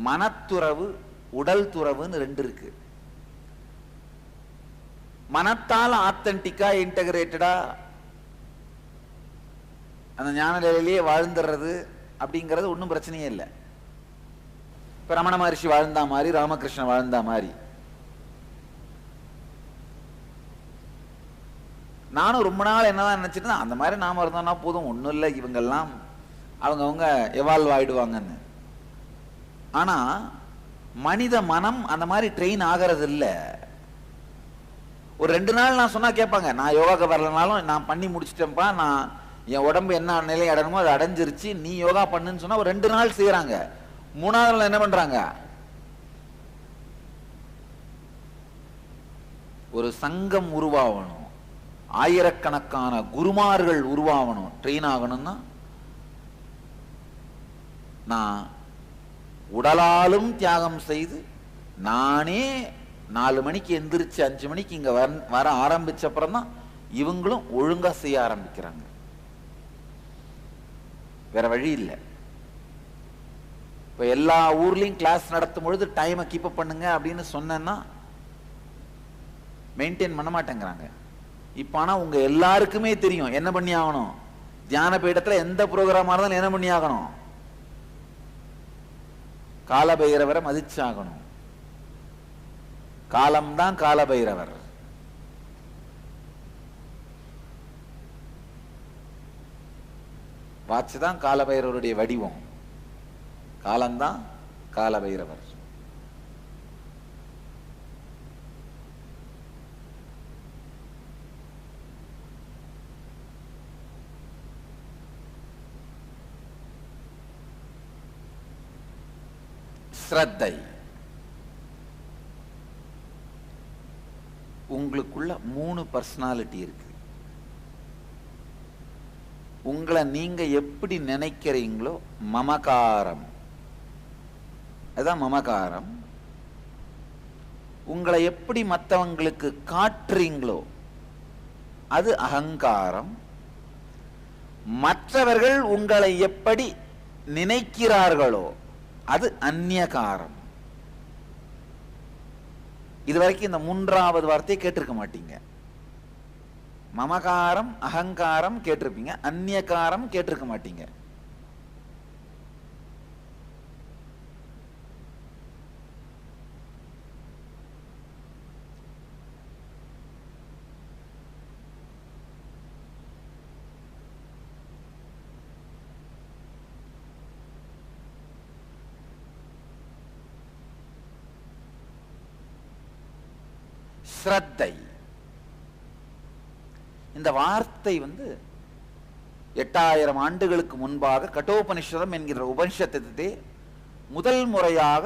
மனத்துறவு உடல் துறவுன்னு ரெண்டு இருக்கு. மனத்தால் ஆத்தன்டிக்கா இன்டகிரேட்டடா அந்த ஞான நிலையிலேயே வாழ்ந்துடுறது அப்படிங்கிறது ஒன்றும் பிரச்சனையே இல்லை. இப்ப ரமண மகர்ஷி வாழ்ந்தா மாதிரி, ராமகிருஷ்ணன் வாழ்ந்தா மாதிரி. நானும் ரொம்ப நாள் என்னதான் நினைச்சிட்டு அந்த மாதிரி நாம இருந்தோம்னா போதும், ஒன்றும் இல்லை, இவங்கெல்லாம் அவங்கவுங்க எவால்வ் ஆயிடுவாங்கன்னு. ஆனா மனித மனம் அந்த மாதிரி ட்ரெயின் ஆகிறது இல்லை. ஒரு 2 நாள் நான் சொன்னா கேட்பாங்க, நான் யோகாக்கு வரலனாலும் நான் பண்ணி முடிச்சிட்டேன்ப்பா, நான் என் உடம்பு என்ன நிலை அடையணுமோ அது அடைஞ்சிருச்சு, நீ யோகா பண்ணுன்னு சொன்னா ஒரு 2 நாள் செய்யறாங்க. 3வது நாள் என்ன பண்றாங்க? ஒரு சங்கம் உருவாகணும், ஆயிரக்கணக்கான குருமார்கள் உருவாகணும், ட்ரெயின் ஆகணும்னா நான் உடலாலும் தியாகம் செய்து நானே 4 மணிக்கு எந்திரிச்சு 5 மணிக்கு இங்க வர ஆரம்பிச்ச அப்புறம் தான் இவங்களும் ஒழுங்கா செய்ய ஆரம்பிக்கிறாங்க. வேற வழி இல்லை. இப்ப எல்லா ஊர்லயும் கிளாஸ் நடத்தும் பொழுது டைமை கீப் அப் பண்ணுங்க அப்படின்னு சொன்னா மெயின்டைன் பண்ண மாட்டேங்கிறாங்க. இப்ப ஆனா உங்க எல்லாருக்குமே தெரியும் என்ன பண்ணி ஆகணும். தியான பீடத்துல எந்த ப்ரோக்ராமா இருந்தாலும் என்ன பண்ணி ஆகணும்? காலபைரவரை மதிச்சாகணும். காலம்தான் காலபைரவர். வாட்ச் தான் காலபைரவருடைய வடிவம், காலம்தான் காலபைரவர். ஸ்ரத்தை. உங்களுக்குள்ள 3 பர்சனாலிட்டி இருக்கு. உங்களை நீங்க எப்படி நினைக்கிறீங்களோ மமகாரம், அதுதான் மமகாரம். உங்களை எப்படி மற்றவங்களுக்கு காட்டுறீங்களோ அது அகங்காரம். மற்றவர்கள் உங்களை எப்படி நினைக்கிறார்களோ அது அந்நியகாரம். இதுவரைக்கும் இந்த 3வது வார்த்தையை கேட்டிருக்க மாட்டீங்க. மமகாரம் அகங்காரம் கேட்டிருப்பீங்க, அந்நியகாரம் கேட்டிருக்க மாட்டீங்க. ஸ்ரத்தை இந்த வார்த்தை 8000 ஆண்டுகளுக்கு முன்பாக கட்டோபனிஷதம் என்கிற உபனிஷத்தை முதல் முறையாக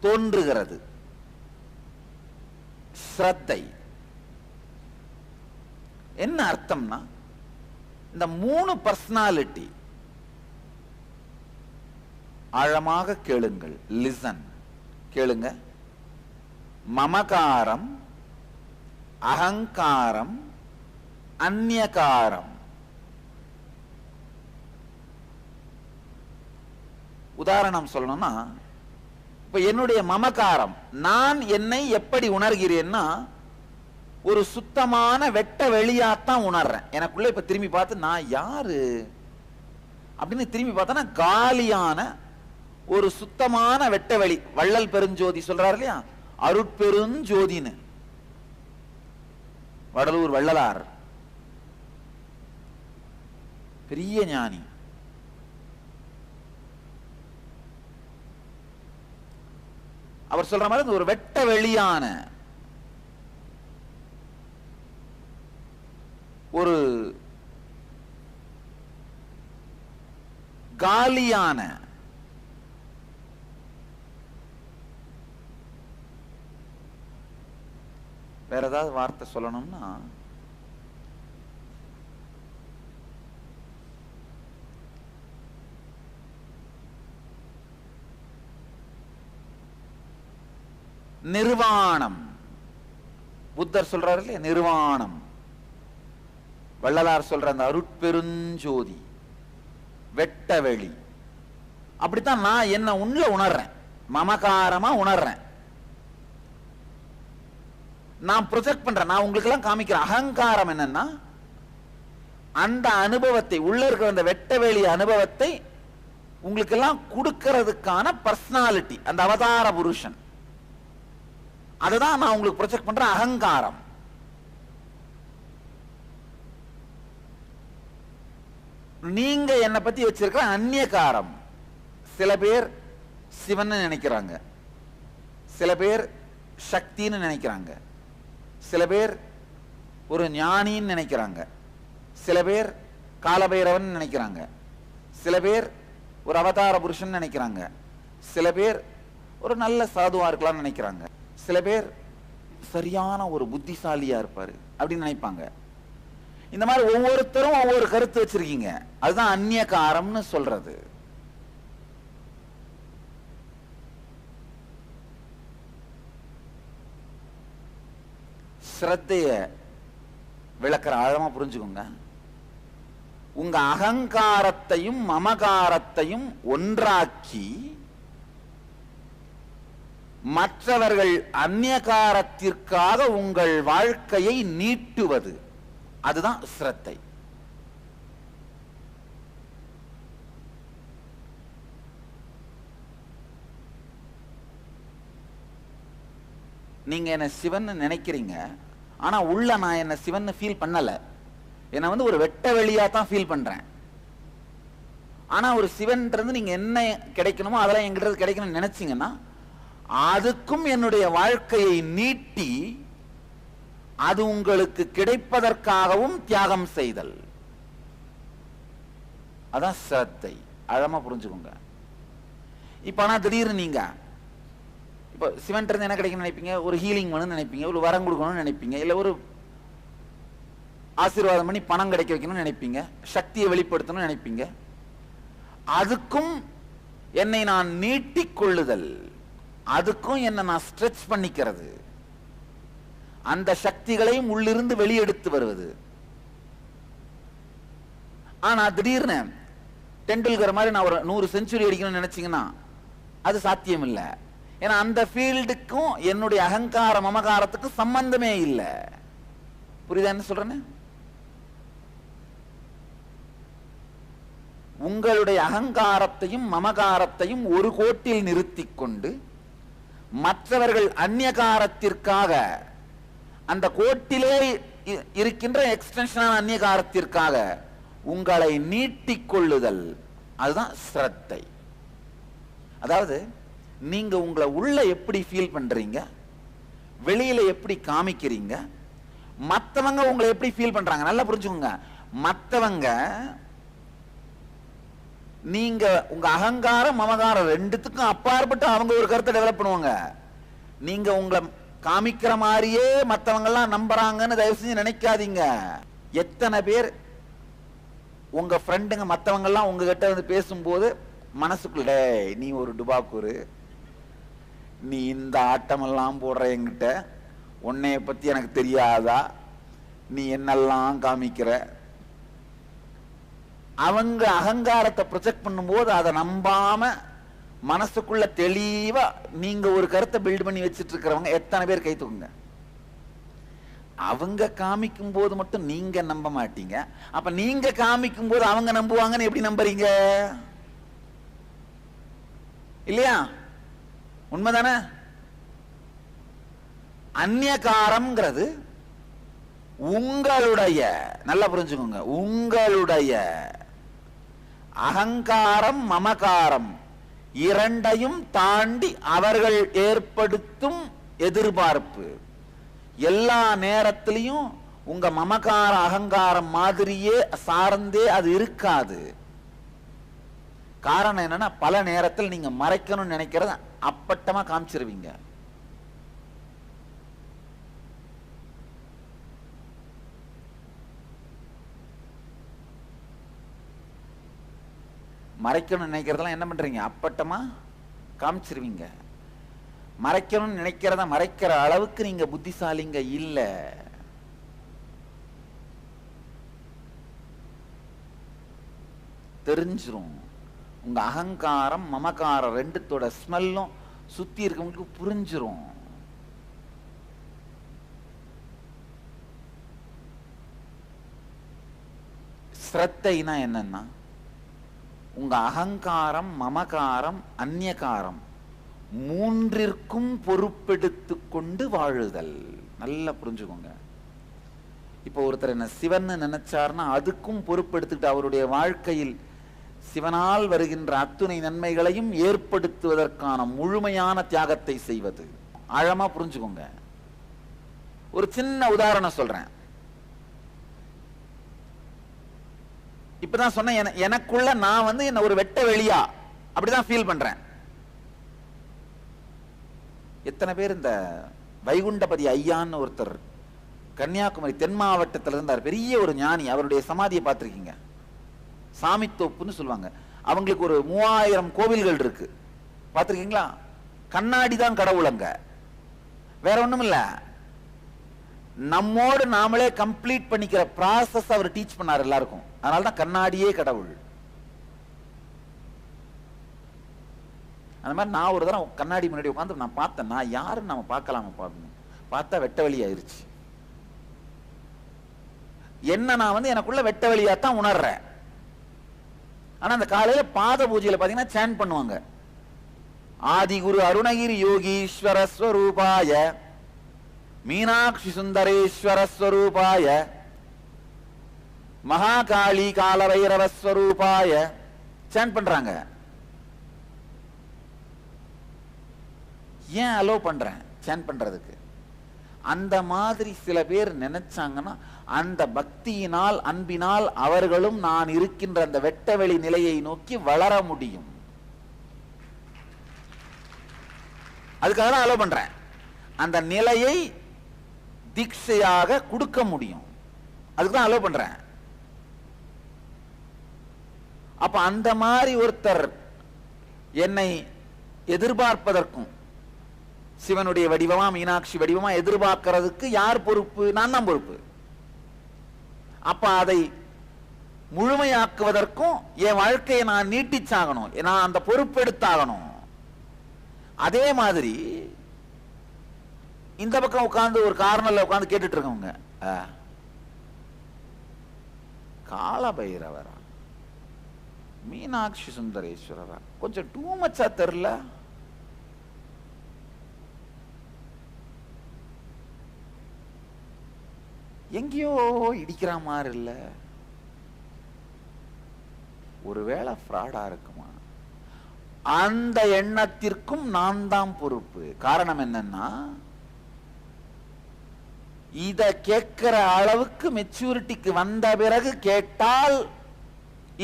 தோன்றுகிறது. ஸ்ரத்தை என்ன அர்த்தம்னா, இந்த 3 பர்சனாலிட்டி ஆழமாக கேளுங்கள், லிசன், கேளுங்க. மமகாரம், அகங்காரம், அந்நியகாரம். உதாரணம் சொல்லணும்னா, இப்ப என்னுடைய மமகாரம், நான் என்னை எப்படி உணர்கிறேன்னா ஒரு சுத்தமான வெட்ட வெளியாத்தான் உணர்றேன். எனக்குள்ள இப்ப திரும்பி பார்த்து நான் யாரு அப்படின்னு திரும்பி பார்த்தா காலியான ஒரு சுத்தமான வெட்ட வெளி. வள்ளல் பெருஞ்சோதி சொல்றாரு இல்லையா, அருட்பெருஞ்சோதின்னு. வடலூர் வள்ளலார் பெரிய ஞானி. அவர் சொல்ற மாதிரி ஒரு வெட்ட வெளியான ஒரு காலியான வேற ஏதாவது வார்த்தை சொல்லணும்னா நிர்வாணம். புத்தர் சொல்றாரு இல்லையா நிர்வாணம். வள்ளலார் சொல்ற அந்த அருட்பெருஞ்சோதி, வெட்டவெளி, அப்படித்தான் நான் என்ன உள்ள உணர்றேன், மமகாரமா உணர்றேன். நான் ப்ரொஜெக்ட் பண்றேன், நான் உங்களுக்கு எல்லாம் காமிக்கிறேன். அகங்காரம் என்னன்னா, அந்த அனுபவத்தை, உள்ள இருக்கிற அந்த வெட்ட வெளி அனுபவத்தை உங்களுக்கு எல்லாம் கொடுக்கிறதுக்கான பர்சனாலிட்டி, அந்த அவதார புருஷன், அதுதான் நான் உங்களுக்கு ப்ரொஜெக்ட் பண்ற அகங்காரம். நீங்க என்னை பத்தி வச்சிருக்கிற அந்நியகாரம். சில பேர் சிவன் நினைக்கிறாங்க, சில பேர் சக்தின்னு நினைக்கிறாங்க, சில பேர் ஒரு ஞானின்னு நினைக்கிறாங்க, சில பேர் காலபைரவன் நினைக்கிறாங்க, சில பேர் ஒரு அவதார புருஷன் நினைக்கிறாங்க, சில பேர் ஒரு நல்ல சாதுவா இருக்கலாம்னு நினைக்கிறாங்க, சில பேர் சரியான ஒரு புத்திசாலியா இருப்பாரு அப்படின்னு நினைப்பாங்க. இந்த மாதிரி ஒவ்வொருத்தரும் ஒவ்வொரு கருத்து வச்சிருக்கீங்க. அதுதான் அந்நியகாரம்னு சொல்றது. ஸ்ரத்தைய விளக்குற ஆழமா புரிஞ்சுக்கோங்க. உங்க அகங்காரத்தையும் மமகாரத்தையும் ஒன்றாக்கி மற்றவர்கள் அந்நியகாரத்திற்காக உங்கள் வாழ்க்கையை நீட்டுவது, அதுதான் ஸ்ரத்தை. நீங்க என்ன சிவன் நினைக்கிறீங்க, ஆனா உள்ள நான் என்ன சிவன் ஃபீல் பண்ணல. என்ன ஒரு வெட்ட வெளியா தான் ஃபீல் பண்றேன். ஆனா ஒரு சிவன்றது நீங்க என்ன கிடைக்கணுமோ அதெல்லாம் எங்கிட்ட கிடைக்கணும்னு நினைச்சீங்கன்னா, அதுக்கும் என்னுடைய வாழ்க்கையை நீட்டி அது உங்களுக்கு கிடைப்பதற்காகவும் தியாகம் செய்தல், அதான் ஸ்ரத்தை. ஆழமா புரிஞ்சுக்கோங்க. இப்ப ஆனா திடீர்னு நீங்க இப்ப சிவன் இருந்து என்ன கிடைக்கணும்னு நினைப்பீங்க, ஒரு ஹீலிங் வேணும்னு நினைப்பீங்க, ஒரு வரம் கொடுக்கணும்னு நினைப்பீங்க, இல்ல ஒரு ஆசீர்வாதம் பண்ணி பணம் கிடைக்க வைக்கணும்னு நினைப்பீங்க, சக்தியை வெளிப்படுத்தணும்னு நினைப்பீங்க. அதுக்கும் என்னை நான் நீட்டிக் கொள்ளுதல், அதுக்கும் என்ன நான் ஸ்ட்ரெச் பண்ணிக்கிறது, அந்த சக்திகளையும் உள்ளிருந்து வெளியெடுத்து வருவது. ஆனா திடீர்னு டெண்டுல்கர் மாதிரி நான் ஒரு 100 செஞ்சுரி அடிக்கணும்னு நினைச்சீங்கன்னா அது சாத்தியம் இல்லை. ஏன்னா அந்த ஃபீல்டுக்கும் என்னுடைய அகங்கார மமகாரத்துக்கும் சம்பந்தமே இல்லை. புரியுதா என்ன சொல்றேன்னு? உங்களுடைய அகங்காரத்தையும் மமகாரத்தையும் ஒரு கோட்டில் நிறுத்தி கொண்டு மற்றவர்கள் அந்நியகாரத்திற்காக, அந்த கோட்டிலே இருக்கின்ற எக்ஸ்டென்ஷனான அந்நியகாரத்திற்காக உங்களை நீட்டிக் கொள்ளுதல், அதுதான் ஸ்ரத்தை. அதாவது நீங்க உங்களை உள்ள எப்படி ஃபீல் பண்றீங்க, வெளியில எப்படி காமிக்கிறீங்க, மற்றவங்க உங்களை எப்படி ஃபீல் பண்றாங்க. நல்லா புரிஞ்சுக்கோங்க. மற்றவங்க நீங்க உங்க அகங்காரம் மமகாரம் ரெண்டுத்துக்கும் அப்பாற்பட்டு அவங்க ஒரு கருத்தை டெவலப் பண்ணுவாங்க. நீங்க உங்களை காமிக்கிற மாதிரியே மற்றவங்க எல்லாம் நம்புறாங்கன்னு தயவு செஞ்சு நினைக்காதீங்க. எத்தனை பேர் உங்க ஃப்ரெண்டுங்க மற்றவங்க எல்லாம் உங்ககிட்ட வந்து பேசும்போது மனசுக்குள்ள, நீ ஒரு டுபாக்கூரு, நீ இந்த ஆட்டமெல்லாம் போடுற, என்கிட்ட உன்னைய பத்தி எனக்கு தெரியாதா, நீ என்னெல்லாம் காமிக்கிற, அவங்க அகங்காரத்தை ப்ரொஜெக்ட் பண்ணும்போது அதை நம்பாம மனசுக்குள்ள தெளிவா நீங்க ஒரு கருத்தை பில்ட் பண்ணி வச்சிட்டு இருக்கிறவங்க எத்தனை பேர் கை தூக்குங்க. அவங்க காமிக்கும் போது மட்டும் நீங்க நம்ப மாட்டீங்க. அப்ப நீங்க காமிக்கும் போது அவங்க நம்புவாங்கன்னு எப்படி நம்புறீங்க? இல்லையா? உண்மைதானே? அந்நியகாரம்ங்கிறது உங்களுடைய, நல்லா புரிஞ்சுக்கோங்க, உங்களுடைய அகங்காரம் மமகாரம் இரண்டையும் தாண்டி அவர்கள் ஏற்படுத்தும் எதிர்பார்ப்பு. எல்லா நேரத்திலையும் உங்க மமகார அகங்காரம் மாதிரியே சார்ந்தே அது இருக்காது. காரணம் என்னன்னா, பல நேரத்தில் நீங்க மறைக்கணும்னு நினைக்கிறத அப்பட்டமா காமிச்சிருவீங்க. மறைக்கணும்னு நினைக்கிறதெல்லாம் என்ன பண்றீங்க, அப்பட்டமா காமிச்சிருவீங்க. மறைக்கணும்னு நினைக்கிறத மறைக்கிற அளவுக்கு நீங்க புத்திசாலிங்க இல்ல. தெரிஞ்சிரும். உங்க அகங்காரம் மமகாரம் ரெண்டுத்தோட ஸ்மெல்லும் சுத்தி இருக்கவங்களுக்கு புரிஞ்சிரும். ஸ்ரத்தைனா என்னன்னா, உங்க அகங்காரம் மமகாரம் அந்நியகாரம் மூன்றிற்கும் பொறுப்பெடுத்து கொண்டு வாழுதல். நல்லா புரிஞ்சுக்கோங்க. இப்போ ஒருத்தர் என்ன சிவன் நினைச்சார்னா அதுக்கும் பொறுப்பெடுத்துக்கிட்டு அவருடைய வாழ்க்கையில் சிவனால் வருகின்ற அத்துணை நன்மைகளையும் ஏற்படுத்துவதற்கான முழுமையான தியாகத்தை செய்வது. ஆழமா புரிஞ்சுக்கோங்க. ஒரு சின்ன உதாரணம் சொல்றேன். இப்பதான் சொன்ன, எனக்குள்ள நான் என்ன ஒரு வெட்ட வெளியா அப்படிதான் ஃபீல் பண்றேன். எத்தனை பேர் இந்த வைகுண்டபதி ஐயான்னு ஒருத்தர் கன்னியாகுமரி தென் மாவட்டத்தில் இருந்தார், பெரிய ஒரு ஞானி. அவருடைய சமாதியை பார்த்திருக்கீங்க? சாமித்தோப்புன்னு சொல்லுவாங்க. அவங்களுக்கு ஒரு 3000 கோவில்கள் இருக்கு, பார்த்திருக்கீங்களா? கண்ணாடி தான் கடவுளங்க, வேற ஒண்ணும் இல்ல. நம்மோடு நாமளே கம்ப்ளீட் பண்ணிக்கிற ப்ராசஸ் அவர் டீச் பண்ணார் எல்லாருக்கும். அதனால்தான் கண்ணாடியே கடவுள். அந்த மாதிரி நான் ஒரு தடவை கண்ணாடி முன்னாடி உட்காந்து நான் பார்த்தேன், நான் யாருன்னு நம்ம பார்க்கலாமா பார்க்கணும், பார்த்தா வெட்ட வெளி ஆயிருச்சு. என்ன நான் எனக்குள்ள வெட்ட வெளியாத்தான் உணர்றேன். ஆனா அந்த காலையில பாத பூஜையில பாத்தீங்கன்னா சேன் பண்ணுவாங்க, ஆதிகுரு அருணகிரி யோகீஸ்வர ஸ்வரூபாய மீனாட்சி சுந்தரேஸ்வர ஸ்வரூபாய மகாகாளி காலவைரவ ஸ்வரூபாய சேன் பண்றாங்க. ஏன் அலோ பண்றேன் சேன் பண்றதுக்கு? அந்த மாதிரி சில பேர் நினைச்சாங்கன்னா அந்த பக்தியினால் அன்பினால் அவர்களும் நான் இருக்கின்ற அந்த வெட்டவெளி நிலையை நோக்கி வளர முடியும். அதுக்காக தான் அலோ பண்றேன். அந்த நிலையை தீட்சையாக கொடுக்க முடியும், அதுக்கு தான் அலோ பண்றேன். அப்ப அந்த மாதிரி ஒருத்தர் என்னை எதிர்பார்ப்பதற்கும், சிவனுடைய வடிவமா மீனாட்சி வடிவமா எதிர்பார்க்கிறதுக்கு யார் பொறுப்பு? நான் தான் பொறுப்பு. அப்ப அதை முழுமையாக்குவதற்கும் என் வாழ்க்கையை நான் நீட்டிச்சாகணும், நான் அந்த பொறுப்பெடுத்தாகணும். அதே மாதிரி இந்த பக்கம் உட்கார்ந்து ஒரு கார்னர்ல உட்கார்ந்து கேட்டுட்டு இருக்கவங்க, காலபைரவரா மீனாட்சி சுந்தரேஸ்வரரா கொஞ்சம் டூ மச்சா தெரியல, எங்கேயோ இடிக்கிற மாதிரி இல்ல, ஒருவேளை ஃப்ராடா இருக்குமா? அந்த எண்ணத்திற்கும் நான் தான் பொறுப்பு. காரணம் என்னன்னா, இத கேட்கிற அளவுக்கு மெச்சூரிட்டிக்கு வந்த பிறகு கேட்டால்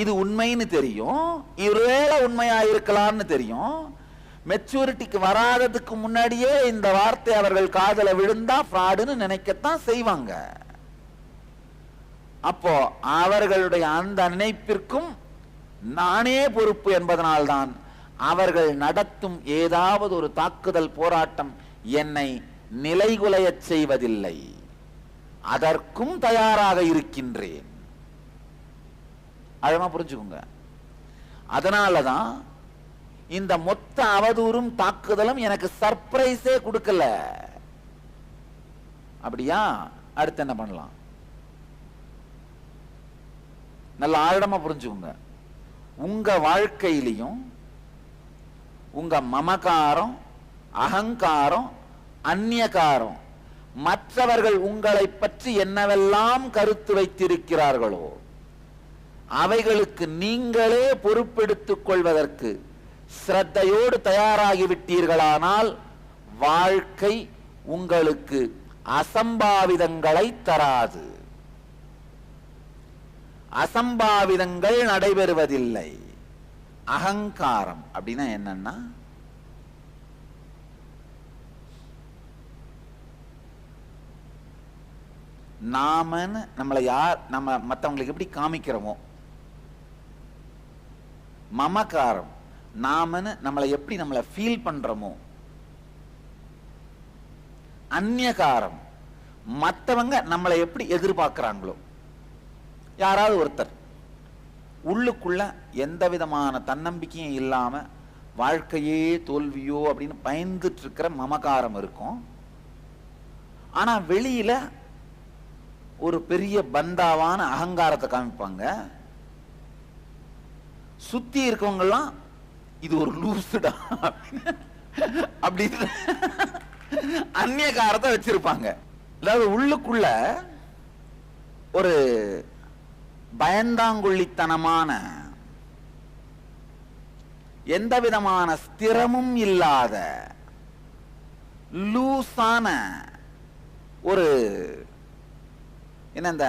இது உண்மைன்னு தெரியும், ஒருவேளை உண்மையா இருக்கலாம்னு தெரியும். மெச்சூரிட்டிக்கு வராததுக்கு முன்னாடியே இந்த வார்த்தை அவர்கள் காதல விழுந்தா ஃப்ராடுன்னு நினைக்கத்தான் செய்வாங்க. அப்போ அவர்களுடைய அந்த நினைப்பிற்கும் நானே பொறுப்பு என்பதனால்தான் அவர்கள் நடத்தும் ஏதாவது ஒரு தாக்குதல் போராட்டம் என்னை நிலைகுலைய செய்வதில்லை, அதற்கும் தயாராக இருக்கின்றேன். ஆழமா புரிஞ்சுக்கோங்க. அதனாலதான் இந்த மொத்த அவதூறும் தாக்குதலும் எனக்கு சர்ப்ரைஸே கொடுக்கல. அப்படியா? அடுத்து என்ன பண்ணலாம்? நல்ல ஆழமா புரிஞ்சுக்கோங்க. உங்க வாழ்க்கையிலையும் உங்க மமகாரம், அகங்காரம், அந்நியகாரம், மற்றவர்கள் உங்களை பற்றி என்னவெல்லாம் கருத்து வைத்திருக்கிறார்களோ அவைகளுக்கு நீங்களே பொறுப்பெடுத்துக் கொள்வதற்கு ஸ்ரத்தையோடு தயாராகிவிட்டீர்களானால் வாழ்க்கை உங்களுக்கு அசம்பாவிதங்களை தராது. அசம்பாவிதங்கள் நடைபெறுவதில்லை. அகங்காரம் அப்படின்னா என்னன்னா, நாமன்னு நம்மளை நம்ம மற்றவங்களுக்கு எப்படி காமிக்கிறோமோ, மமகாரம் நாமன்னு நம்மளை எப்படி நம்மளை ஃபீல் பண்றோமோ, அந்நியகாரம் மற்றவங்க நம்மளை எப்படி எதிர்பார்க்கிறாங்களோ. யாராவது ஒருத்தர் உள்ளுக்குள்ள எந்த விதமான தன்னம்பிக்கையும் இல்லாம வாழ்க்கையே தோல்வியோ அப்படின்னு பயந்துட்டு இருக்கிற மமகாரம் இருக்கும். ஆனா வெளியில ஒரு பெரிய பந்தாவான அகங்காரத்தை காமிப்பாங்க. சுத்தி இருக்கவங்க எல்லாம் இது ஒரு லூசுடா அப்படின்னு அந்நியகாரத்தை வச்சிருப்பாங்க. அதாவது உள்ளுக்குள்ள ஒரு பயந்தாங்குள்ளித்தனமான எந்த விதமான ஸ்திரமும் இல்லாத லூசான ஒரு என்ன, இந்த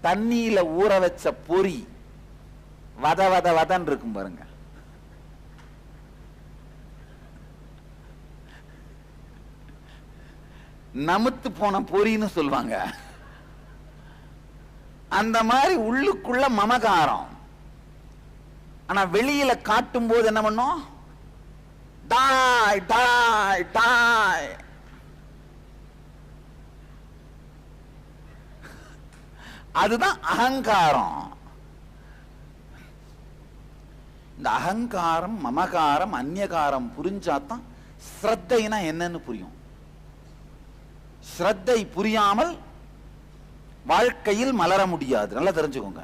தண்ணியில ஊற வச்ச பொறி வத வத வதன் இருக்கும் பாருங்க. நமுத்து போன பொறின்னு சொல்லுவாங்க. அந்த மாதிரி உள்ளுக்குள்ள மமகாரம். ஆனா வெளியில காட்டும் போது என்ன பண்ணும்? டாய் டாய் டாய். அதுதான் அகங்காரம். இந்த அகங்காரம், மமகாரம், அந்நியகாரம் புரிஞ்சாதான் ஸ்ரத்தைனா என்னன்னு புரியும். ஸ்ரத்தை புரியாமல் வாழ்க்கையில் மலர முடியாது. நல்லா தெரிஞ்சுக்கோங்க,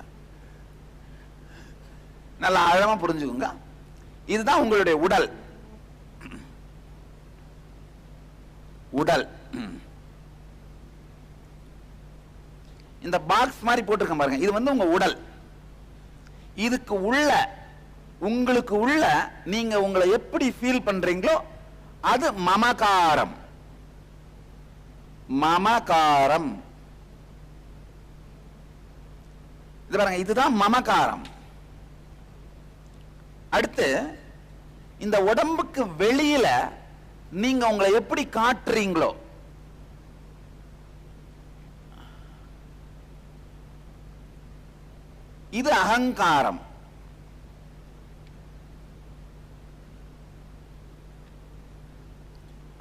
நல்லா ஆழமா புரிஞ்சுக்கோங்க. இதுதான் உங்களுடைய உடல். உடல் இந்த பாக்ஸ் மாதிரி போட்டிருக்கேன் பாருங்க, இது வந்து உங்க உடல். இதுக்கு உள்ள, உங்களுக்கு உள்ள நீங்க உங்களை எப்படி ஃபீல் பண்றீங்களோ அது மமகாரம். மமகாரம் இது பாருங்க, இதுதான் மமகாரம். அடுத்து இந்த உடம்புக்கு வெளியில நீங்க உங்களை எப்படி காட்டுறீங்களோ இது அகங்காரம்.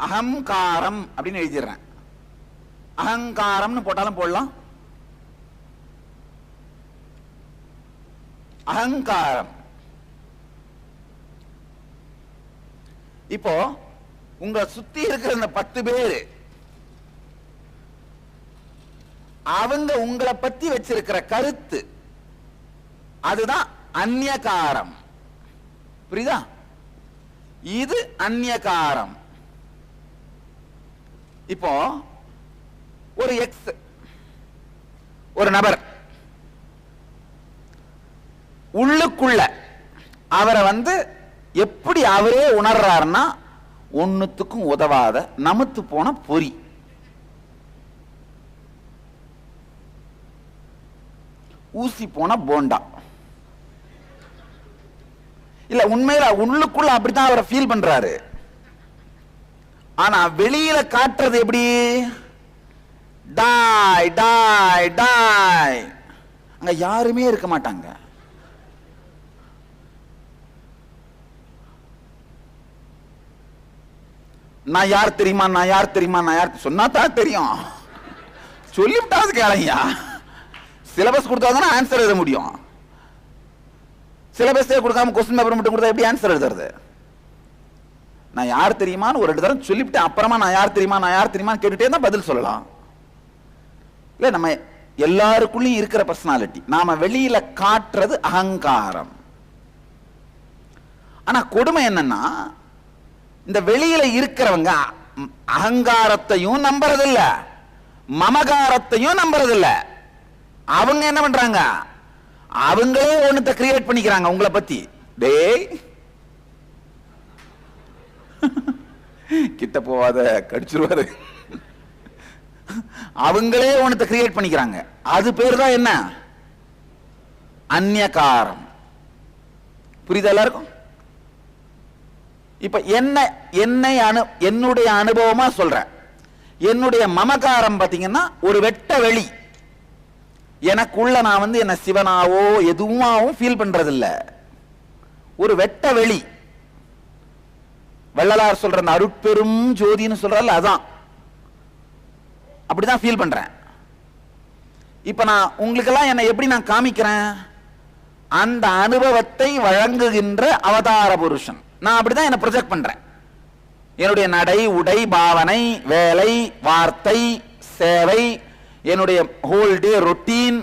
அகங்காரம் அப்படின்னு எழுதிடுறேன். அகங்காரம்னு போட்டாலும் போடலாம். அகங்காரம். இப்போ உங்க சுத்தி இருக்கிற இந்த 10 பேரு அவங்க உங்களை பத்தி வச்சிருக்கிற கருத்து அதுதான் அந்நியகாரம். புரியுதா? இது அந்நியகாரம். இப்போ ஒரு எக்ஸ், ஒரு நபர் உள்ளுக்குள்ள அவரை வந்து எப்படி அவரே உணர்றாருன்னா ஒன்னுத்துக்கும் உதவாத நமுத்து போன பொறி. ஊசி போன போண்டா. இல்ல, உண்மையில உள்ளுக்குள்ள அப்படித்தான் அவரை ஃபீல் பண்றாரு. ஆனா வெளியில காட்டுறது எப்படி? டாய் டாய் டாய். அங்க யாருமே இருக்க மாட்டாங்க. நான் யார் தெரியுமா, நான் யார் தெரியுமா, நான் யார் சொன்னா தான் தெரியும். சொல்லிவிட்டாது கேளையா. சிலபஸ் கொடுத்தாதானே ஆன்சர் எழுத முடியும். சிலபஸே கொடுக்காம கொஸ்டின் பேப்பர் மட்டும் கொடுத்தா எப்படி ஆன்சர் எழுதுறது? நான் யார் தெரியுமான்னு ஒரு 2 தடவை சொல்லிவிட்டு அப்புறமா நான் யார் தெரியுமா, நான் யார் தெரியுமான்னு கேட்டுட்டே தான் பதில் சொல்லலாம். இல்ல, நம்ம எல்லாருக்குள்ளயும் இருக்கிற பர்சனாலிட்டி நாம வெளியில காட்டுறது அகங்காரம். ஆனா கொடுமை என்னன்னா, இந்த வெளியில இருக்கிறவங்க அகங்காரத்தையும் நம்புறதில்ல, மமகாரத்தையும் நம்புறதில்ல. அவங்க என்ன பண்றாங்க? அவங்களே ஒண்ணுத்த கிரியேட் பண்ணிக்கிறாங்க உங்களை பத்தி. டேய் கிட்ட போவாத, கடிச்சிருவாரு. அவங்களே ஒண்ணுத்த கிரியேட் பண்ணிக்கிறாங்க. அது பேர் தான் என்ன? அந்நியகாரம். புரியுதா எல்லாருக்கும்? இப்ப என்னுடைய அனுபவமா சொல்றேன். என்னுடைய மமகாரம் பாத்தீங்கன்னா ஒரு வெட்ட வெளி. எனக்குள்ள நான் வந்து என்ன சிவனாவோ எதுவாவும் ஃபீல் பண்றது இல்ல. ஒரு வெட்ட வெளி. வள்ளலார் சொல்ற அருட்பெரும் ஜோதின்னு சொல்றல, அதான் அப்படிதான் ஃபீல் பண்றேன். இப்ப நான் உங்களுக்கெல்லாம் என்ன எப்படி நான் காமிக்கிறேன்? அந்த அனுபவத்தை வழங்குகின்ற அவதார புருஷன். நான் அப்படிதான் என்ன ப்ரொஜெக்ட் பண்றேன். என்னுடைய நடை, உடை, பாவனை, வேலை, வார்த்தை, சேவை, என்னுடைய ஹோல் டே ரொட்டீன்,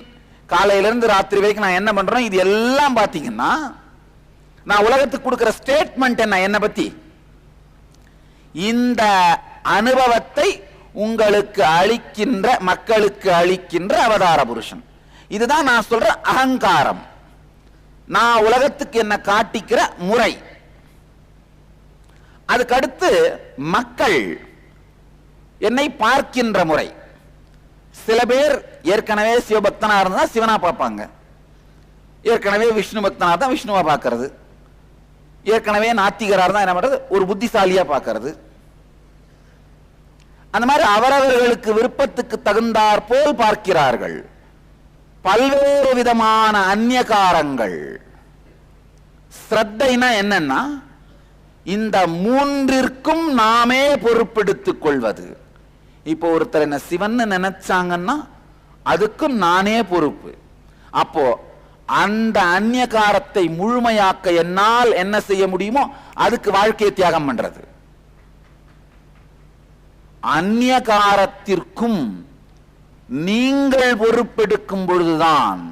காலையிலிருந்து ராத்திரி வரைக்கும் நான் என்ன பண்றேன், இது எல்லாம் பாத்தீங்கன்னா நான் உலகத்துக்கு கொடுக்கிற ஸ்டேட்மெண்ட் என்ன, என்ன பத்தி? இந்த அனுபவத்தை உங்களுக்கு அளிக்கின்ற, மக்களுக்கு அளிக்கின்ற அவதார புருஷன். இதுதான் நான் சொல்ற அகங்காரம். நான் உலகத்துக்கு என்ன காட்டிக்கிற முறை. அதுக்கடுத்து மக்கள் என்னை பார்க்கின்ற முறை. சில பேர் ஏற்கனவே சிவபக்தனா இருந்தா சிவனா பார்ப்பாங்க, ஏற்கனவே விஷ்ணு பக்தனா தான் விஷ்ணுவா பார்க்கறது, ஏற்கனவே நாத்திகரா இருந்தா என்ன பண்றது, ஒரு புத்திசாலியா பார்க்கறது. அந்த மாதிரி அவரவர்களுக்கு விருப்பத்துக்கு தகுந்தாற் போல் பார்க்கிறார்கள். பல்வேறு விதமான அந்நியகாரங்கள். ஸ்ரத்தைனா என்னன்னா, இந்த மூன்றிற்கும் நாமே பொறுப்பெடுத்துக் கொள்வது. இப்போ ஒருத்தர் என்ன சிவன் நினைச்சாங்கன்னா அதுக்கும் நானே பொறுப்பு. அப்போ அந்த அந்நியகாரத்தை முழுமையாக்க என்னால் என்ன செய்ய முடியுமோ அதுக்கு வாழ்க்கையை தியாகம் பண்றது. அந்நியகாரத்திற்கும் நீங்கள் பொறுப்பெடுக்கும் பொழுதுதான்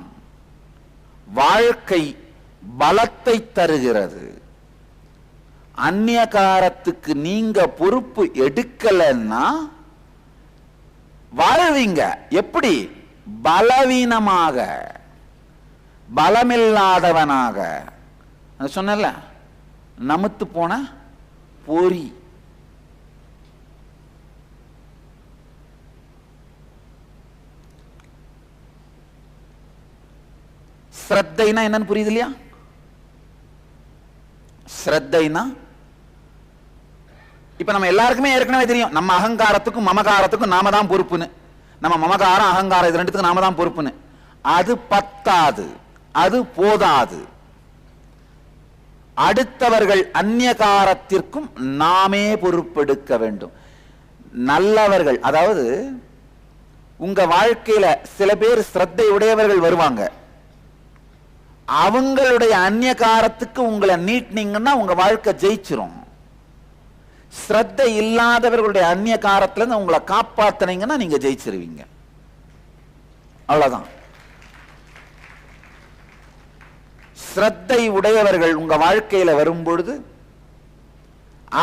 வாழ்க்கை பலத்தை தருகிறது. அந்நியகாரத்துக்கு நீங்க பொறுப்பு எடுக்கலன்னா வாழ்வீங்க எப்படி? பலவீனமாக, பலமில்லாதவனாக. சொன்னல, நமுத்து போன பொறி. ஸ்ரத்தைனா என்னன்னு புரியுது இல்லையா? ஸ்ரத்தைனா இப்ப நம்ம எல்லாருக்குமே ஏற்கனவே தெரியும், நம்ம அகங்காரத்துக்கும் மமகாரத்துக்கும் நாம தான் பொறுப்புன்னு. நம்ம மமகாரம் அகங்காரம் இது ரெண்டுத்துக்கும் நாம தான் பொறுப்புன்னு. அது பத்தாது, அது போதாது. அடுத்தவர்கள் அந்நியகாரத்திற்கும் நாமே பொறுப்பெடுக்க வேண்டும். நல்லவர்கள், அதாவது உங்க வாழ்க்கையில சில பேர் ஸ்ரத்தை உடையவர்கள் வருவாங்க. அவங்களுடைய அந்நியகாரத்துக்கு உங்களை நீட்டினீங்கன்னா உங்க வாழ்க்கை ஜெயிச்சிரும். ஸ்ரத்தை இல்லாதவர்களுடைய அந்நியகாரத்துல இருந்து உங்களை காப்பாத்தினீங்கன்னா நீங்க ஜெயிச்சிருவீங்க. அவ்வளவுதான். ஸ்ரத்தை உடையவர்கள் உங்க வாழ்க்கையில வரும்பொழுது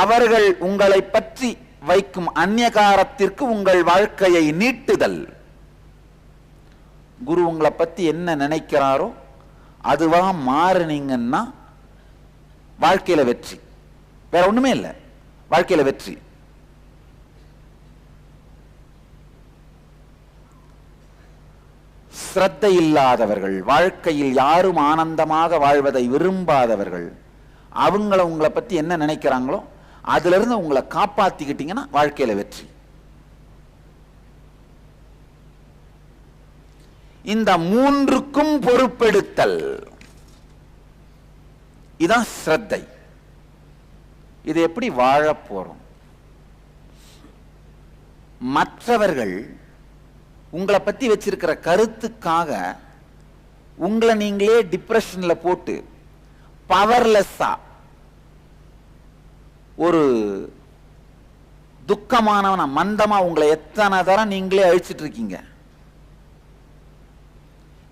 அவர்கள் உங்களை பற்றி வைக்கும் அந்நியகாரத்திற்கு உங்கள் வாழ்க்கையை நீட்டுதல். குரு உங்களை பத்தி என்ன நினைக்கிறாரோ அதுவா மாறுனீங்கன்னா வாழ்க்கையில வெற்றி. வேற ஒண்ணுமே இல்லை, வாழ்க்கையில வெற்றி. ஸ்ரத்தை இல்லாதவர்கள், வாழ்க்கையில் யாரும் ஆனந்தமாக வாழ்வதை விரும்பாதவர்கள், அவங்கள உங்களை பத்தி என்ன நினைக்கிறாங்களோ அதுல இருந்து உங்களை காப்பாத்திக்கிட்டீங்கன்னா வாழ்க்கையில வெற்றி. இந்த மூன்றுக்கும் பொறுப்பெடுத்தல், இதான் ஸ்ரத்தை. இது எப்படி வாழ போறோம்? மற்றவர்கள் உங்களை பத்தி வச்சிருக்கிற கருத்துக்காக உங்களை நீங்களே டிப்ரெஷன்ல போட்டு பவர்லெஸ்ஸா ஒரு துக்கமானவனா மந்தமா உங்களை எத்தனை தரம் நீங்களே அழிச்சிட்டு இருக்கீங்க.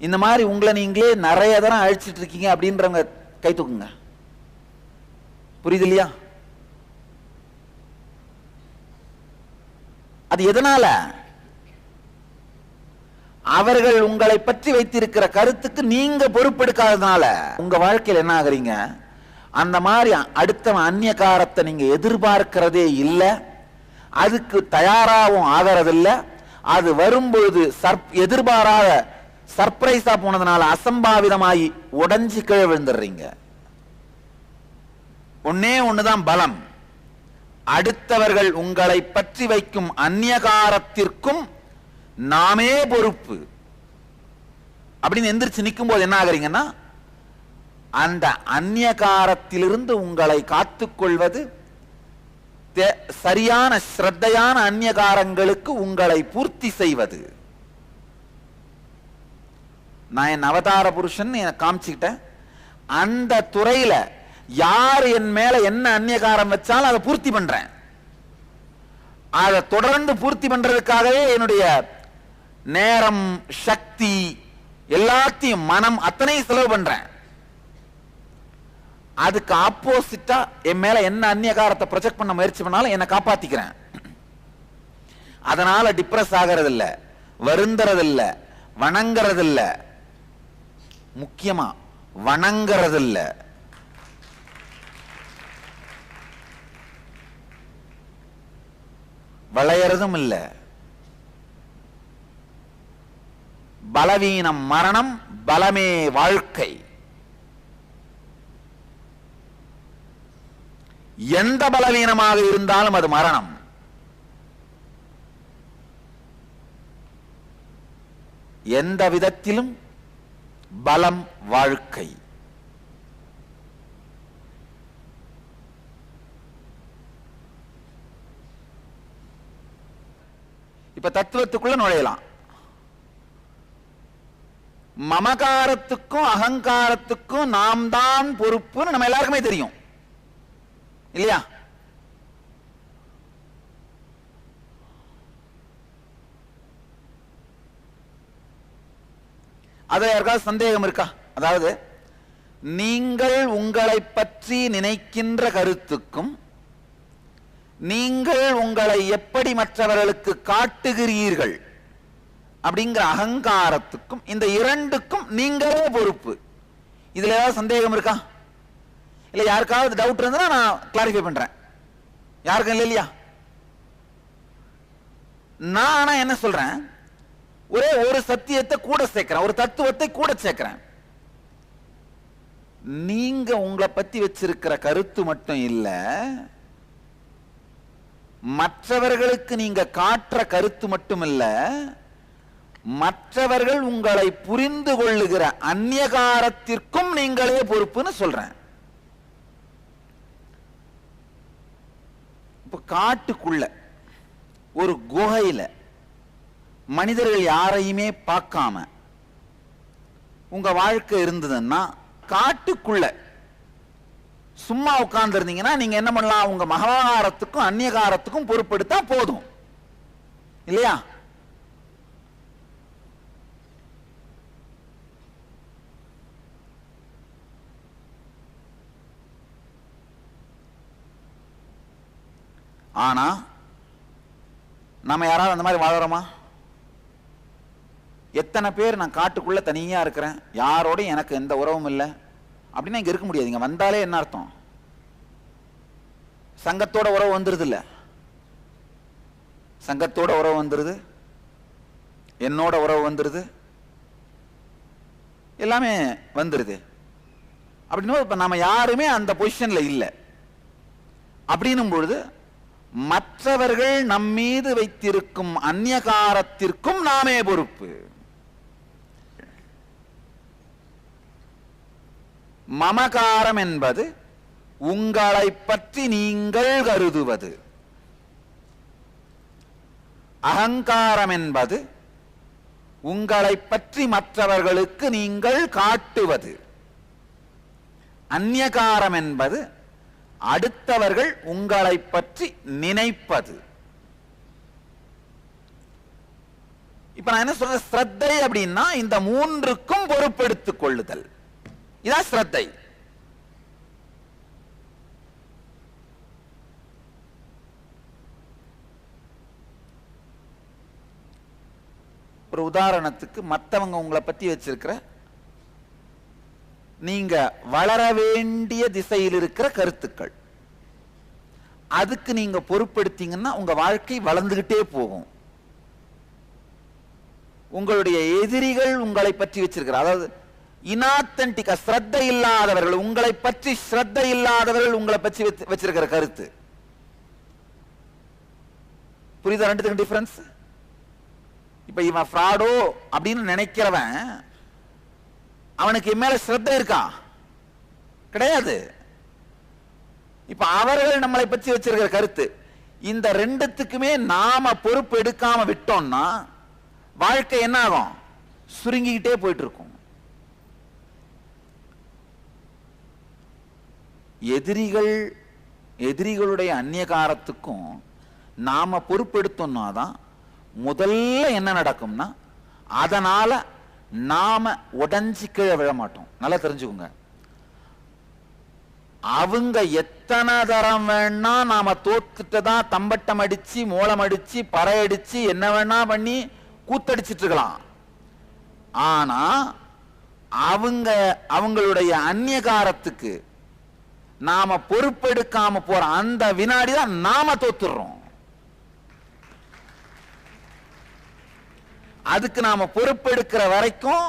இந்த மாதிரி உங்களை நீங்களே நிறைய தரம் அழிச்சிட்டு இருக்கீங்க அப்படின்றவங்க கை தூக்குங்க. புரியுது இல்லையா? அது எதனால? அவர்கள் உங்களை பற்றி வைத்திருக்கிற கருத்துக்கு நீங்க பொறுப்பெடுக்காததுனால உங்க வாழ்க்கையில் என்ன ஆகுறீங்க? அந்த மாதிரி அடுத்தவன் அந்நியகாரத்தை நீங்க எதிர்பார்க்கிறதே இல்லை, அதுக்கு தயாராகவும் ஆகிறதில்லை. அது வரும்பொழுது எதிர்பாராத சர்ப்ரைஸா போனதுனால அசம்பாவிதமாயி உடைஞ்சு கீழே விழுந்துடுறீங்க. ஒன்னே ஒண்ணுதான் பலம். அடுத்தவர்கள் உங்களை பற்றி வைக்கும் அந்நியகாரத்திற்கும் நாமே பொறுப்பு அப்படின்னு எந்திரிச்சு நிற்கும் போது என்ன ஆகுறீங்கன்னா, அந்த அந்நியகாரத்திலிருந்து உங்களை காத்துக்கொள்வது, சரியான ஸ்ரத்தையான அந்நியகாரங்களுக்கு உங்களை பூர்த்தி செய்வது. நான் என் அவதார புருஷன் காமிச்சுக்கிட்டேன், அந்த துறையில யார் என் மேல என்ன அந்நியகாரம் வச்சாலும் அதை பூர்த்தி பண்றேன். அதை தொடர்ந்து பூர்த்தி பண்றதுக்காகவே என்னுடைய நேரம், சக்தி, எல்லாத்தையும், மனம் அத்தனையும் செலவு பண்றேன். அதுக்கு ஆப்போசிட்டா என் மேல என்ன அந்நியகாரத்தை ப்ரொஜெக்ட் பண்ண முயற்சி பண்ணாலும் என்னை காப்பாத்திக்கிறேன். அதனால டிப்ரஸ் ஆகிறது இல்ல, வருந்துறது இல்ல, வணங்குறது இல்ல, முக்கியமா வணங்குறது இல்ல. வளையறதும் இல்ல. பலவீனம் மரணம், பலமே வாழ்க்கை. எந்த பலவீனமாக இருந்தாலும் அது மரணம். எந்த விதத்திலும் பலம் வாழ்க்கை. இப்ப தத்துவத்துக்குள்ள நுழையலாம். மமகாரத்துக்கும் அகங்காரத்துக்கும் நாம் தான் பொறுப்புன்னு நம்ம எல்லாருக்குமே தெரியும் இல்லையா? அது யாருக்காவது சந்தேகம் இருக்கா? அதாவது நீங்கள் உங்களை பற்றி நினைக்கின்ற கருத்துக்கும் நீங்கள் உங்களை எப்படி மற்றவர்களுக்கு காட்டுகிறீர்கள் அப்படிங்கிற அகங்காரத்துக்கும், இந்த இரண்டுக்கும் நீங்களே பொறுப்பு. இதுல ஏதாவது சந்தேகம் இருக்கா? இல்ல யாருக்காவது டவுட் இருந்தா நான் கிளாரிஃபை பண்றேன். யாருக்கும் இல்லை இல்லையா? நான் ஆனா என்ன சொல்றேன், ஒரே ஒரு சத்தியத்தை கூட சேர்க்கிறேன், ஒரு தத்துவத்தை கூட சேர்க்கிறேன். நீங்க உங்களை பத்தி வச்சிருக்கிற கருத்து மட்டும் இல்ல, மற்றவர்களுக்கு நீங்க காட்டுற கருத்து மட்டும் இல்ல, மற்றவர்கள் உங்களை புரிந்து கொள்ளுகிற அந்நியகாரத்திற்கும் நீங்களே பொறுப்புன்னு சொல்றேன். இப்ப காட்டுக்குள்ள ஒரு குகையில மனிதர்கள் யாரையுமே பார்க்காம உங்க வாழ்க்கை இருந்ததுன்னா, காட்டுக்குள்ள சும்மா உட்கார்ந்து இருந்தீங்கன்னா நீங்க என்ன பண்ணலாம், உங்க மகாகாரத்துக்கும் அந்நியகாரத்துக்கும் பொறுப்பெடுத்தா போதும் இல்லையா? ஆனா நம்ம யாராவது அந்த மாதிரி வாழறோமா? எத்தனை பேர் நான் காட்டுக்குள்ள தனியா இருக்கிறேன், யாரோடையும் எனக்கு எந்த உறவும் இல்லை அப்படின்னா இங்க இருக்க முடியாது. இங்க வந்தாலே என்ன அர்த்தம்? சங்கத்தோட உறவு வந்துருது இல்ல, சங்கத்தோட உறவு வந்துருது, என்னோட உறவு வந்துருது, எல்லாமே வந்துருது. அப்படின்னு இப்ப நாம யாருமே அந்த பொசிஷன்ல இல்லை. அப்படின்னும் பொழுது மற்றவர்கள் நம்மீது வைத்திருக்கும் அந்நியகாரத்திற்கும் நாமே பொறுப்பு. மமகாரம் என்பது உங்களை பற்றி நீங்கள் கருதுவது, அகங்காரம் என்பது உங்களை பற்றி மற்றவர்களுக்கு நீங்கள் காட்டுவது, அந்நியகாரம் என்பது அடுத்தவர்கள் உங்களை பற்றி நினைப்பது. இப்ப நான் என்ன சொல்றேன், ஸ்ரத்தை அப்படின்னா இந்த மூன்றுக்கும் பொறுப்பெடுத்துக் கொள்ளுதல், இதான் ஸ்ரத்தை. ஒரு உதாரணத்துக்கு, மற்றவங்க உங்களை பத்தி வச்சிருக்கிற நீங்க வளர வேண்டிய திசையில் இருக்கிற கருத்துக்கள், அதுக்கு நீங்க பொறுப்பெடுத்தீங்கன்னா உங்க வாழ்க்கை வளர்ந்துகிட்டே போகும். உங்களுடைய எதிரிகள் உங்களை பற்றி வச்சிருக்கிற, அதாவது இனாத்தன்டிக்கா ஸ்ரத்தை இல்லாதவர்கள், உங்களை பற்றி ஸ்ரத்தை இல்லாதவர்கள் உங்களை பற்றி வச்சிருக்கிற கருத்து, புரியுதா? ரெண்டுத்துக்கும் டிஃபரன்ஸ். இப்ப இவன் ஃப்ராடோ அப்படின்னு நினைக்கிறவன், அவனுக்கு என் மேல ஸ்ரத்தை இருக்கா? கிடையாது. இப்ப அவர்கள் நம்மளை பற்றி வச்சிருக்கிற கருத்து, இந்த ரெண்டுத்துக்குமே நாம பொறுப்பு எடுக்காம விட்டோம்னா வாழ்க்கை என்ன ஆகும்? சுருங்கிக்கிட்டே போயிட்டு இருக்கும். எதிரிகளுடைய அந்நியகாரத்துக்கும் நாம பொறுப்பெடுத்தோம்னா தான் முதல்ல என்ன நடக்கும்னா, அதனால நாம உடஞ்சி கீழே விழ மாட்டோம். நல்லா தெரிஞ்சுக்கோங்க. அவங்க எத்தனை தரம் வேணா நாம தோத்துட்டதான் தம்பட்டம் அடிச்சு, மோளம் அடிச்சு, பறையடிச்சு, என்ன வேணா பண்ணி கூத்தடிச்சிட்டு இருக்கலாம். ஆனா அவங்களுடைய அந்நியகாரத்துக்கு நாம பொறுப்பெடுக்காம போற அந்த வினாடி தான் நாம தோத்துறோம். அதுக்கு நாம பொறுப்பெடுக்கிற வரைக்கும்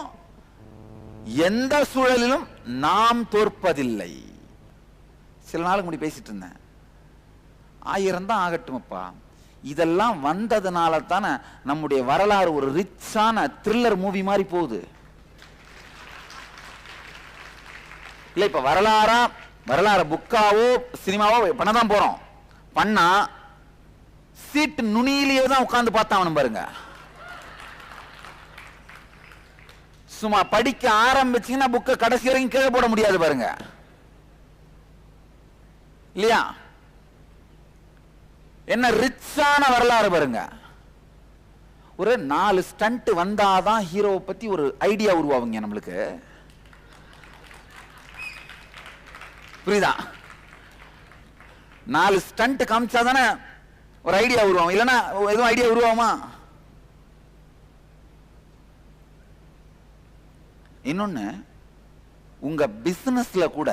எந்த சூழலிலும் நாம் தோற்பதில்லை. சில நாளுக்கு முன்னாடி பேசிட்டு இருந்தேன், 1000 தான் ஆகட்டும்ப்பா, இதெல்லாம் வந்ததுனால தானே நம்முடைய வரலாறு ஒரு ரிச்சான த்ரில்லர் மூவி மாதிரி போகுது. இல்ல இப்ப வரலாறு புக்காவோ சினிமாவோ பண்ணதான் போறோம். பண்ணா சீட்டு நுனியிலேயே தான் உட்கார்ந்து பார்த்தாவணும் பாருங்க. சும்மா படிக்க ஆரம்பிச்சீங்கன்னா புக்க கடைசி வரைக்கும் கீழே போட முடியாது பாருங்க, இல்லையா? என்ன ரிச்சான வரலாறு பாருங்க. ஒரு 4 ஸ்டண்ட் வந்தாதான் ஹீரோவை பத்தி ஒரு ஐடியா உருவாவுங்க நம்மளுக்கு. புரியுதா? 4 ஸ்டண்ட் காமிச்சாதானே ஒரு ஐடியா உருவாகும், இல்லைன்னா எதுவும் ஐடியா உருவாகுமா? இன்னொன்னு, உங்க பிசினஸ்ல கூட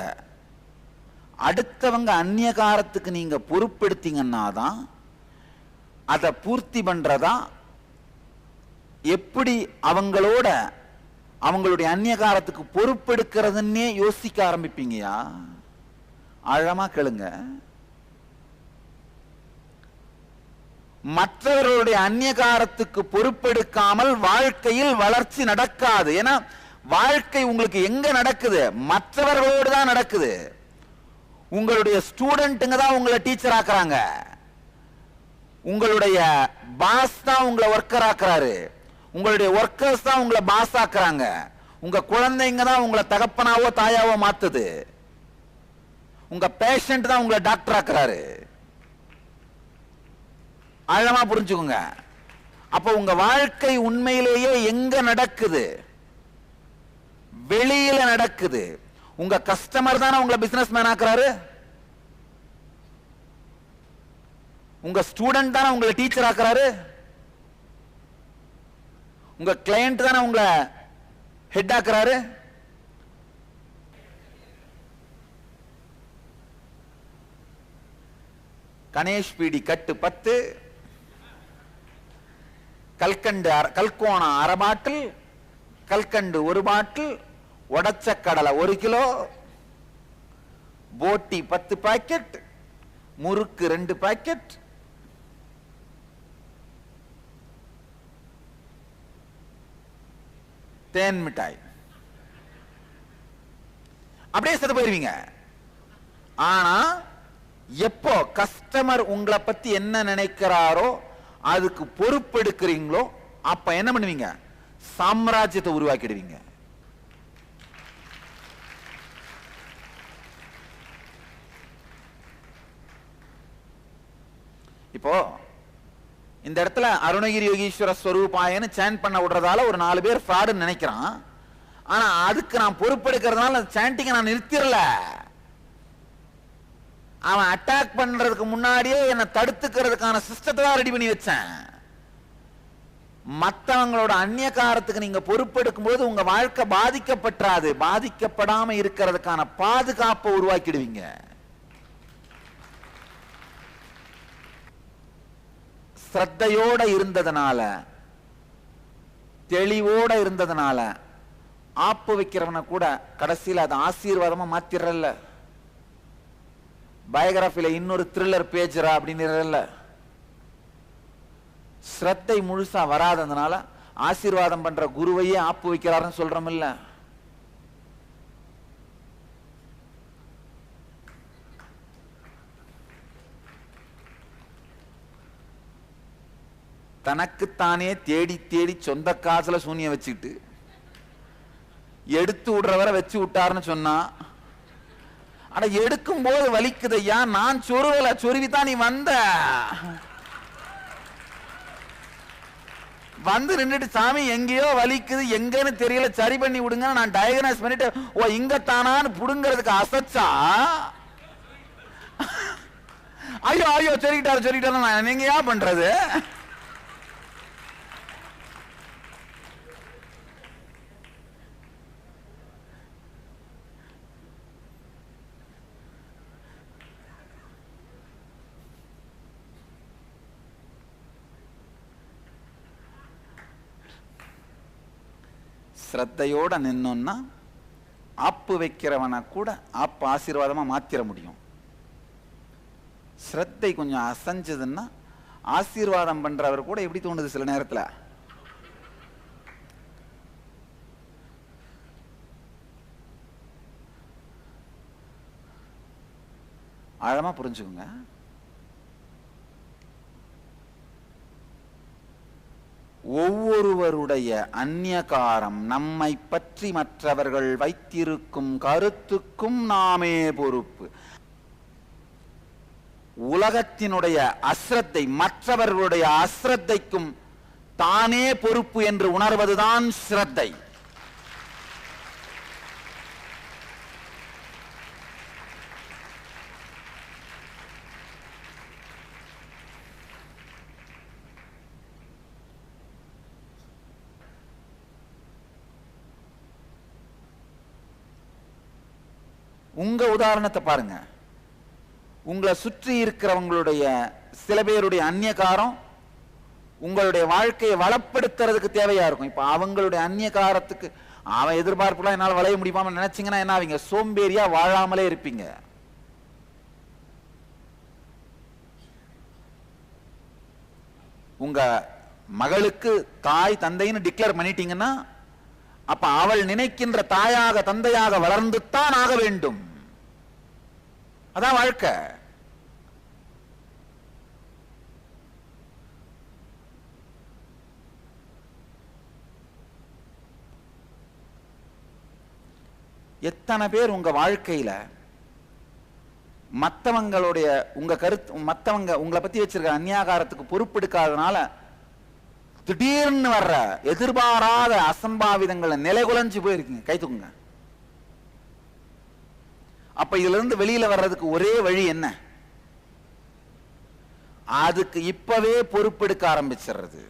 அடுத்தவங்க அந்நியகாரத்துக்கு நீங்க பொறுப்பெடுத்தீங்கன்னா தான் அதை பூர்த்தி பண்றதா, எப்படி அவங்களுடைய அந்நியகாரத்துக்கு பொறுப்பெடுக்கிறதுன்னே யோசிக்க ஆரம்பிப்பீங்கயா. ஆழமா கேளுங்க. மற்றவர்களுடைய அந்நியகாரத்துக்கு பொறுப்பெடுக்காமல் வாழ்க்கையில் வளர்ச்சி நடக்காது. ஏன்னா வாழ்க்கை உங்களுக்கு எங்க நடக்குது? மற்றவர்களோடு தான் நடக்குது. உங்களுடைய ஸ்டூடெண்ட்டுங்க தான் உங்களை டீச்சர் ஆக்குறாங்க, உங்களுடைய பாஸ் தான் உங்களை ஒர்க்கர் ஆக்குறாரு, உங்களுடைய ஒர்க்கர்ஸ் தான் உங்களை பாஸ் ஆக்குறாங்க, உங்க குழந்தைங்க தான் உங்களை தகப்பனாவோ தாயாவோ மாத்துது, உங்க பேஷண்ட் தான் உங்களை டாக்டர் ஆக்குறாரு. ஆழமா புரிஞ்சுக்கோங்க. அப்ப உங்க வாழ்க்கை உண்மையிலேயே எங்க நடக்குது? வெளியில நடக்குது. உங்க கஸ்டமர் தானே உங்களை பிசினஸ் மேன் ஆக்குறாரு, உங்க ஸ்டூடெண்ட் தானே உங்களை டீச்சர் ஆக்குறாரு, உங்க கிளையண்ட் தானே உங்களை ஹெட் ஆக்குறாரு. கணேஷ் பீடி கட்டு 10, கல்கோணம் 1/2 பாட்டில், கல்கண்டு 1 பாட்டில், உடைச்ச கடலை 1 கிலோ, போட்டி 10 பாக்கெட், முறுக்கு 2 பாக்கெட், தேன் மிட்டாய். அப்படியே செத்து போயிருவீங்க. ஆனா எப்போ கஸ்டமர் உங்களை பத்தி என்ன நினைக்கிறாரோ அதுக்கு பொறுப்பெடுக்கிறீங்களோ அப்ப என்ன பண்ணுவீங்க? சாம்ராஜ்யத்தை உருவாக்கிடுவீங்க. இப்போ இந்த இடத்துல அருணகிரி யோகீஸ்வர ஸ்வரூபாயன்னு சாண்ட் பண்ண விடுறதால ஒரு 4 பேர் ஃப்ராடுன்னு நினைக்கிறான். ஆனா அதுக்கு நான் பொறுப்பெடுக்கிறதுனால சாண்டிங்க நான் நிறுத்திடல. அவன் அட்டாக் பண்றதுக்கு முன்னாடியே என்னை தடுத்துக்கிறதுக்கான சிஸ்டத்தை தான் ரெடி பண்ணி வச்சேன். மற்றவங்களோட அந்நியகாரத்துக்கு நீங்க பொறுப்பெடுக்கும் போது உங்க வாழ்க்கை பாதிக்கப்படாது. பாதிக்கப்படாம இருக்கிறதுக்கான பாதுகாப்பை உருவாக்கிடுவீங்க. ஸ்ரத்தையோட இருந்ததுனால, தெளிவோட இருந்ததுனால ஆப்பு வைக்கிறவனை கூட கடைசியில் அது ஆசீர்வாதமா மாத்திரல. பயோகிராஃபில இன்னொரு த்ரில்லர் பேஜரா அப்படின்னு ஸ்ரத்தை முழுசா வராததுனால ஆசீர்வாதம் பண்ற குருவையே ஆப்பு வைக்கிறாருன்னு சொல்றோம் இல்ல. தனக்குத்தானே தேடி தேடி சொந்த காசுல சூனிய வச்சுக்கிட்டு எடுத்து விடுறவரை வச்சு விட்டாருன்னு சொன்னா அட எடுக்கும் போது வலிக்குதையா, நான் சொருவல, சொருவித்தான் நீ வந்த. வந்து நின்றுட்டு சாமி எங்கேயோ வலிக்குது, எங்கன்னு தெரியல, சரி பண்ணி விடுங்க, நான் டயக்னோஸ் பண்ணிட்டு ஓ இங்கத்தானான்னு புடுங்கிறதுக்கு அசைச்சா, ஐயோ ஐயோ சொல்லிட்டாரு நான் நீங்க ஏன் பண்றது? ஸ்ரத்தையோட நின்னோன்னா ஆப்பு வைக்கிறவனை கூட ஆப்பு ஆசீர்வாதமா மாத்திர முடியும். ஸ்ரத்தை கொஞ்சம் அசைஞ்சதுன்னா ஆசீர்வாதம் பண்றவர் கூட எப்படி தோணுது சில நேரத்துல, ஆழமா புரிஞ்சுக்குங்க. ஒவ்வொருவருடைய அந்நியகாரம் நம்மை பற்றி மற்றவர்கள் வைத்திருக்கும் கருத்துக்கும் நாமே பொறுப்பு. உலகத்தினுடைய அஸ்ரத்தை மற்றவர்களுடைய அஸ்ரத்தைக்கும் தானே பொறுப்பு என்று உணர்வதுதான் ஸ்ரத்தை. உங்க உதாரணத்தை பாருங்க. உங்களை சுற்றி இருக்கிறவங்களுடைய சில பேருடைய அந்நியகாரம் உங்களுடைய வாழ்க்கையை வளப்படுத்துறதுக்கு தேவையா இருக்கும். இப்ப அவங்களுடைய அந்நியகாரத்துக்கு அவன் எதிர்பார்ப்புலாம் என்னால் வளைய முடியுமா நினைச்சீங்கன்னா என்ன ஆவீங்க? சோம்பேறியா வாழாமலே இருப்பீங்க. உங்க மகளுக்கு தாய் தந்தைன்னு டிக்ளேர் பண்ணிட்டீங்கன்னா அப்ப அவள் நினைக்கின்ற தாயாக தந்தையாக வளர்ந்துத்தான் ஆக வேண்டும். அதான் வாழ்க்கை. எத்தனை பேர் உங்க வாழ்க்கையில மற்றவங்களுடைய உங்க கருத்து மற்றவங்க உங்களை பத்தி வச்சிருக்க அந்நியாகாரத்துக்கு பொறுப்பெடுக்காதனால திடீர்னு வர்ற எதிர்பாராத அசம்பாவிதங்களை நிலைகுலைஞ்சு போயிருக்கீங்க. கை தூக்குங்க. அப்ப இதுல இருந்து வெளியில வர்றதுக்கு ஒரே வழி என்ன? அதுக்கு இப்பவே பொறுப்பெடுக்க ஆரம்பிச்சிடுறது.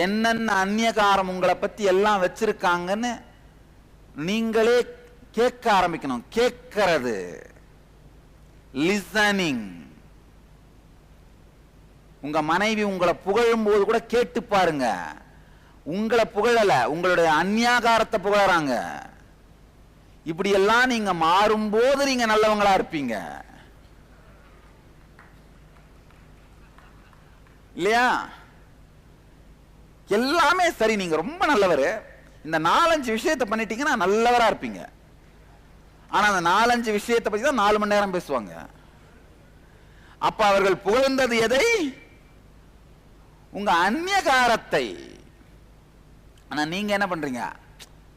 என்னென்ன அந்நியகாரம் உங்களை பத்தி எல்லாம் வச்சிருக்காங்கன்னு நீங்களே கேட்க ஆரம்பிக்கணும். கேட்கிறது லிசனிங். உங்க மனைவி உங்களை புகழும் போது கூட கேட்டு பாருங்க. உங்களை புகழல, உங்களுடைய அந்நியாகாரத்தை புகழறாங்க. இப்படி எல்லாம் நீங்க மாறும்போது நீங்க நல்லவங்களா இருப்பீங்க இல்லையா? எல்லாமே சரி, நீங்க ரொம்ப நல்லவர், இந்த 4-5 விஷயத்தை பண்ணிட்டீங்கன்னா நல்லவரா இருப்பீங்க. ஆனா அந்த 4-5 விஷயத்தை பத்தி தான் 4 மணி நேரம் பேசுவாங்க. அப்ப அவர்கள் புகழ்ந்தது எதை? உங்க அந்நியகாரத்தை. ஆனா நீங்க என்ன பண்றீங்க?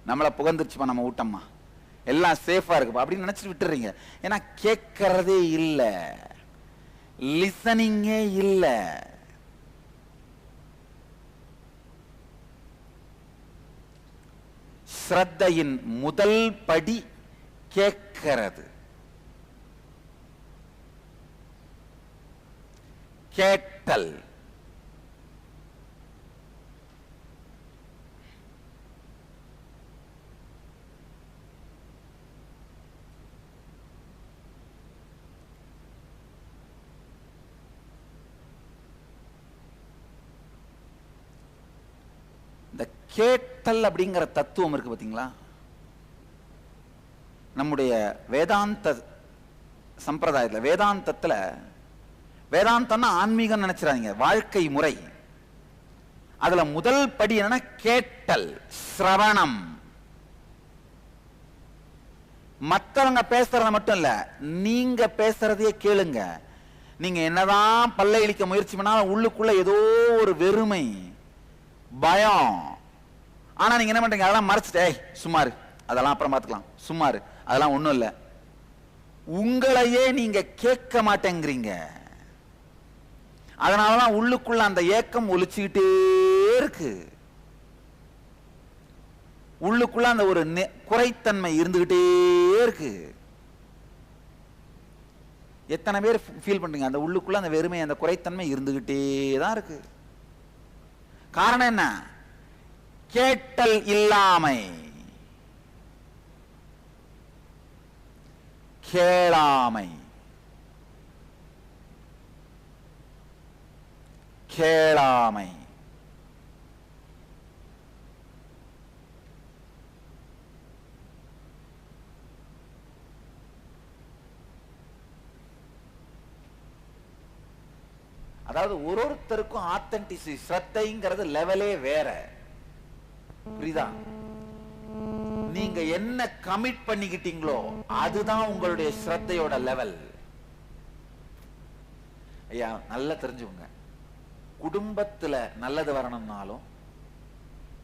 நம்மள புகழ்ந்துருச்சுப்பா, நம்ம ஊட்டம்மா, எல்லாம் சேஃபா இருக்குப்பா அப்படின்னு நினைச்சிட்டு விட்டுறீங்க. ஏன்னா கேட்கறதே இல்ல, லிசனிங்கே இல்ல. ஸ்ரத்தையின் முதல் படி கேட்கிறது. கேட்டல். இந்த கேட்டல் அப்படிங்கிற தத்துவம் இருக்கு பாத்தீங்களா? நம்முடைய வேதாந்த சம்பிரதாயத்தில், வேதாந்தத்துல, வேதாந்தம்னா ஆன்மீகம் நினைச்சிடாதீங்க, வாழ்க்கை முறை. அதுல முதல் படி என்னன்னா கேட்டல், சிரவணம். மற்றவங்க பேசுறத மட்டும் இல்ல, நீங்க பேசுறதையே கேளுங்க. நீங்க என்னதான் பல்லை இழிக்க முயற்சி பண்ணாலும் உள்ளுக்குள்ள ஏதோ ஒரு வெறுமை, பயம். ஆனா நீங்க என்ன பண்றீங்க? அதெல்லாம் மறைச்சிட்டு சும்மாரு, அதெல்லாம் அப்புறம் பார்த்துக்கலாம், சும்மாரு, அதெல்லாம் ஒண்ணும் இல்லை, உங்களையே நீங்க கேட்க மாட்டேங்கிறீங்க. அதனாலதான் உள்ளுக்குள்ள அந்த ஏக்கம் ஒலிச்சுக்கிட்டே இருக்கு. உள்ளுக்குள்ள அந்த ஒரு குறைத்தன்மை இருந்துகிட்டே இருக்கு. எத்தனை பேர் ஃபீல் பண்றீங்க? அந்த உள்ளுக்குள்ள அந்த வெறுமை, அந்த குறைத்தன்மை இருந்துகிட்டே தான் இருக்கு. காரணம் என்ன? கேட்டல் இல்லாமை, கேளாமை. கேளாமை அதாவது ஒருத்தருக்கும் ஆத்தென்டிசிட்டி, ஸ்ரத்தைங்கிறது லெவலே வேற. புரியுதா? நீங்க என்ன கமிட் பண்ணிக்கிட்டீங்களோ அதுதான் உங்களுடைய ஸ்ரத்தையோட லெவல். ஐயா நல்லா தெரிஞ்சுக்கோங்க, குடும்பத்துல நல்லது வரணும்னாலும்,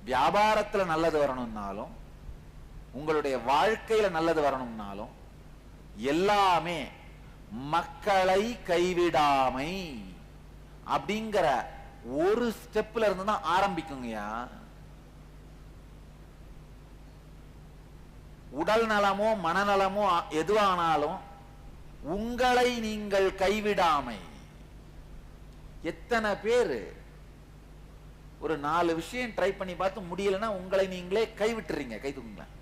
வியாபாரத்துல நல்லது வரணும்னாலும், உங்களுடைய வாழ்க்கையில நல்லது வரணும்னாலும் எல்லாமே மக்களை கைவிடாமை அப்படிங்கிற ஒரு ஸ்டெப்ல இருந்து தான் ஆரம்பிக்குங்கய்யா. உடல் நலமோ மனநலமோ எதுவானாலும் உங்களை நீங்கள் கைவிடாமை. எத்தனை பேரு ஒரு 4 விஷயம் ட்ரை பண்ணி பார்த்து முடியலன்னா உங்களை நீங்களே கைவிட்டுறீங்க? கை தூக்குங்களேன்.